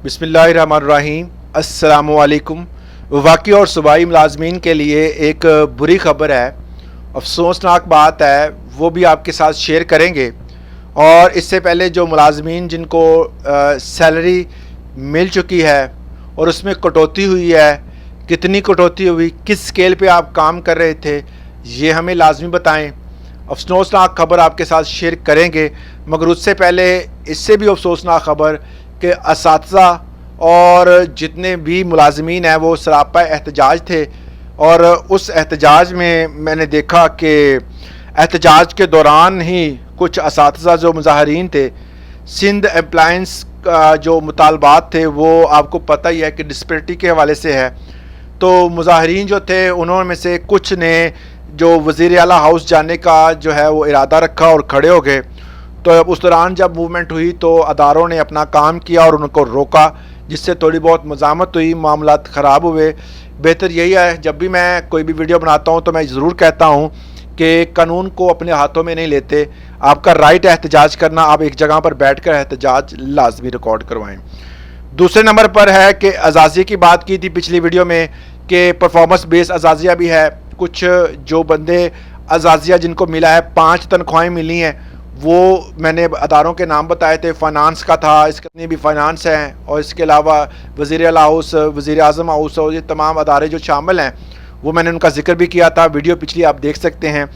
बिस्मिल्लाहिर्रहमानिर्रहीम। अस्सलामुअलैकुम। वफाकी और सूबाई मुलाजमीन के लिए एक बुरी ख़बर है, अफसोसनाक बात है, वो भी आपके साथ शेयर करेंगे। और इससे पहले जो मुलाजमीन जिनको सैलरी मिल चुकी है और उसमें कटौती हुई है, कितनी कटौती हुई, किस स्केल पे आप काम कर रहे थे, ये हमें लाजमी बताएं। अफसोसनाक ख़बर आपके साथ शेयर करेंगे, मगर उससे पहले इससे भी अफसोसनाक ख़बर कि असातिज़ा और जितने भी मुलाजमीन हैं वो सरापा एहतजाज थे। और उस एहतजाज में मैंने देखा कि एहतजाज के दौरान ही कुछ असातिज़ा जो मुजाहरीन थे, सिंध एम्प्लायंस का जो मुतालबात थे वो आपको पता ही है कि डिस्पैरिटी के हवाले से है। तो मुजाहरीन जो थे उन्होंने में से कुछ ने जो वज़ीर आला हाउस जाने का जो है वो इरादा रखा और खड़े हो गए। तो अब उस दौरान जब मूवमेंट हुई तो अदारों ने अपना काम किया और उनको रोका, जिससे थोड़ी बहुत मज़ामत हुई, मामलात ख़राब हुए। बेहतर यही है, जब भी मैं कोई भी वीडियो बनाता हूँ तो मैं ज़रूर कहता हूँ कि कानून को अपने हाथों में नहीं लेते। आपका राइट है एहतजाज करना, आप एक जगह पर बैठ कर एहतजाज लाजमी रिकॉर्ड करवाएँ। दूसरे नंबर पर है कि अजाज़िया की बात की थी पिछली वीडियो में कि परफॉर्मेंस बेस्ड अजाज़िया भी है। कुछ जो बंदे अजाज़िया जिनको मिला है, 5 तनख्वाहें मिली हैं, वो मैंने अदारों के नाम बताए थे। फ़ाइनांस का था, इसके भी फ़ाइनांस हैं, और इसके अलावा वज़ीर आला हाउस, वज़ीर आज़म हाउस, और ये तमाम अदारे जो शामिल हैं वो मैंने उनका जिक्र भी किया था, वीडियो पिछली आप देख सकते हैं।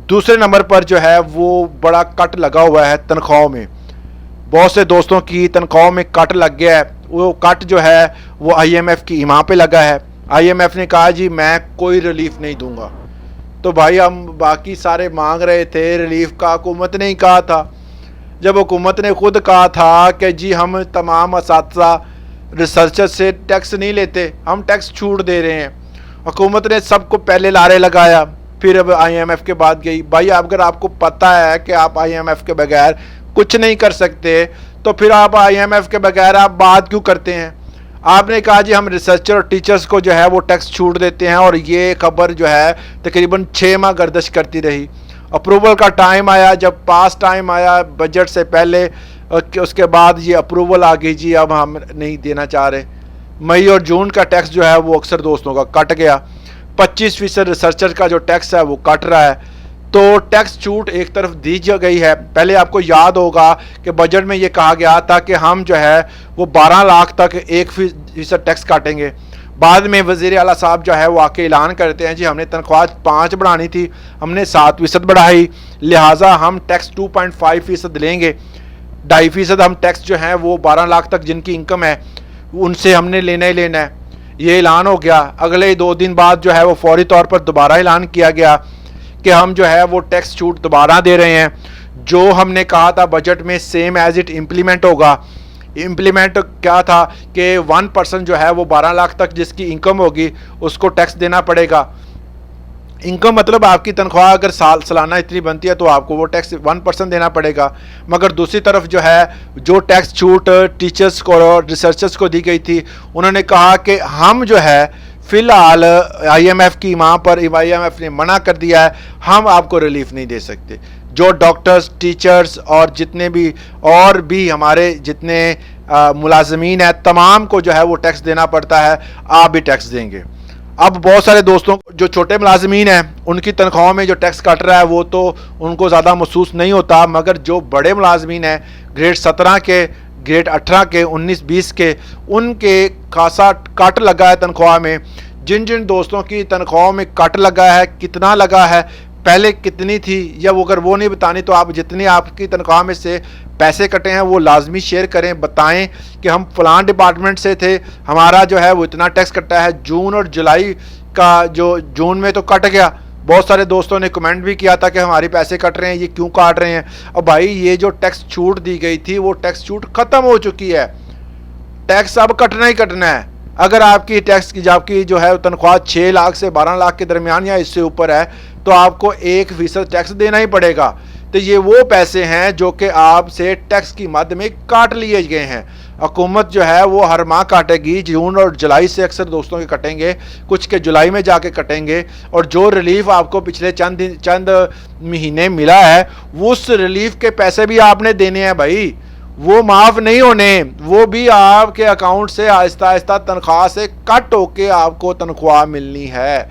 दूसरे नंबर पर जो है वो बड़ा कट लगा हुआ है तनख्वाहों में। बहुत से दोस्तों की तनख्वाहों में कट लग गया है। वो कट जो है वो IMF की इमाम पे लगा है। IMF ने कहा जी मैं कोई रिलीफ नहीं दूंगा। तो भाई हम बाकी सारे मांग रहे थे रिलीफ का, हुकूमत ने ही कहा था। जब हुकूमत ने खुद कहा था कि जी हम तमाम असातिज़ा रिसर्चर से टैक्स नहीं लेते, हम टैक्स छूट दे रहे हैं, हुकूमत ने सबको पहले लारे लगाया, फिर अब IMF के बाद गई। भाई अगर आपको पता है कि आप IMF के बगैर कुछ नहीं कर सकते तो फिर आप IMF के बगैर आप बात क्यों करते हैं? आपने कहा जी हम रिसर्चर और टीचर्स को जो है वो टैक्स छूट देते हैं, और ये खबर जो है तकरीबन 6 माह गर्दिश करती रही। अप्रूवल का टाइम आया, जब पास टाइम आया बजट से पहले, उसके बाद ये अप्रूवल आ गई जी अब हम नहीं देना चाह रहे। मई और जून का टैक्स जो है वो अक्सर दोस्तों का कट गया। 25% रिसर्चर का जो टैक्स है वो कट रहा है। तो टैक्स छूट एक तरफ दी गई है। पहले आपको याद होगा कि बजट में ये कहा गया था कि हम जो है वो 12 लाख तक 1% टैक्स काटेंगे। बाद में वज़ीर आला साहब जो है वो आके ऐलान करते हैं जी हमने तनख्वाह 5 बढ़ानी थी, हमने 7% बढ़ाई, लिहाजा हम टैक्स 2.5% लेंगे। 2.5% हम टैक्स जो है वो 12 लाख तक जिनकी इनकम है उनसे हमने लेना ही लेना है। ये ऐलान हो गया। अगले 2 दिन बाद जो है वो फौरी तौर पर दोबारा ऐलान किया गया कि हम जो है वो टैक्स छूट दोबारा दे रहे हैं। जो हमने कहा था बजट में सेम एज इट इम्प्लीमेंट होगा। इम्प्लीमेंट क्या था कि 1% जो है वो 12 लाख तक जिसकी इनकम होगी उसको टैक्स देना पड़ेगा। इनकम मतलब आपकी तनख्वाह अगर सालाना इतनी बनती है तो आपको वो टैक्स 1% देना पड़ेगा। मगर दूसरी तरफ जो है जो टैक्स छूट टीचर्स को और रिसर्चर्स को दी गई थी, उन्होंने कहा कि हम जो है फ़िलहाल IMF की माँ पर IMF ने मना कर दिया है, हम आपको रिलीफ नहीं दे सकते। जो डॉक्टर्स, टीचर्स और जितने भी और भी हमारे जितने मुलाजमीन हैं तमाम को जो है वो टैक्स देना पड़ता है, आप भी टैक्स देंगे। अब बहुत सारे दोस्तों जो छोटे मुलाजमीन हैं उनकी तनख्वाहों में जो टैक्स कट रहा है वो तो उनको ज़्यादा महसूस नहीं होता, मगर जो बड़े मुलाजमीन हैं ग्रेड 17 के, ग्रेड 18 के, 19-20 के, उनके खासा कट लगा है तनख्वाह में। जिन जिन दोस्तों की तनख्वाहों में कट लगा है, कितना लगा है, पहले कितनी थी, या वो अगर वो नहीं बतानी तो आप जितनी आपकी तनख्वाह में से पैसे कटे हैं वो लाजमी शेयर करें, बताएं कि हम फलां डिपार्टमेंट से थे, हमारा जो है वो इतना टैक्स कटा है। जून और जुलाई का जो जून में तो कट गया, बहुत सारे दोस्तों ने कमेंट भी किया था कि हमारे पैसे कट रहे हैं, ये क्यों काट रहे हैं। अब भाई ये जो टैक्स छूट दी गई थी वो टैक्स छूट ख़त्म हो चुकी है। टैक्स अब कटना ही कटना है। अगर आपकी टैक्स की आपकी जो है तनख्वाह 6 लाख से 12 लाख के दरमियान या इससे ऊपर है तो आपको 1% टैक्स देना ही पड़ेगा। तो ये वो पैसे हैं जो कि आपसे टैक्स की मद में काट लिए गए हैं। हुकूमत जो है वो हर माह काटेगी, जून और जुलाई से अक्सर दोस्तों के कटेंगे, कुछ के जुलाई में जाके कटेंगे। और जो रिलीफ आपको पिछले चंद महीने मिला है उस रिलीफ के पैसे भी आपने देने हैं भाई। وہ معاف نہیں ہونے، وہ بھی آپ کے اکاؤنٹ سے آہستہ آہستہ تنخواہ سے کٹ ہو کے آپ کو تنخواہ ملنی ہے۔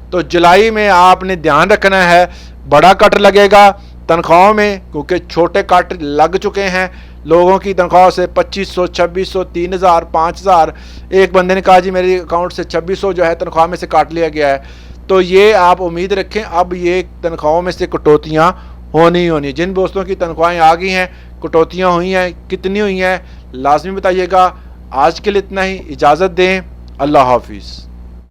تو جولائی میں آپ نے دھیان رکھنا ہے، بڑا کٹ لگے گا تنخواہوں میں، کیونکہ چھوٹے کٹ لگ چکے ہیں لوگوں کی تنخواہوں سے 2500 2600 3000 5000۔ ایک بندے نے کہا جی میری اکاؤنٹ سے 2600 جو ہے تنخواہ میں سے کاٹ لیا گیا ہے۔ تو یہ آپ امید رکھیں اب یہ تنخواہوں میں سے کٹوتیاں ہونی۔ جن دوستوں کی تنخواہیں آ گئی ہیں، کٹوتیاں ہوئی ہیں، کتنی ہوئی ہیں لازمی بتائیے گا۔ آج کے لیے اتنا ہی، اجازت دیں، اللہ حافظ۔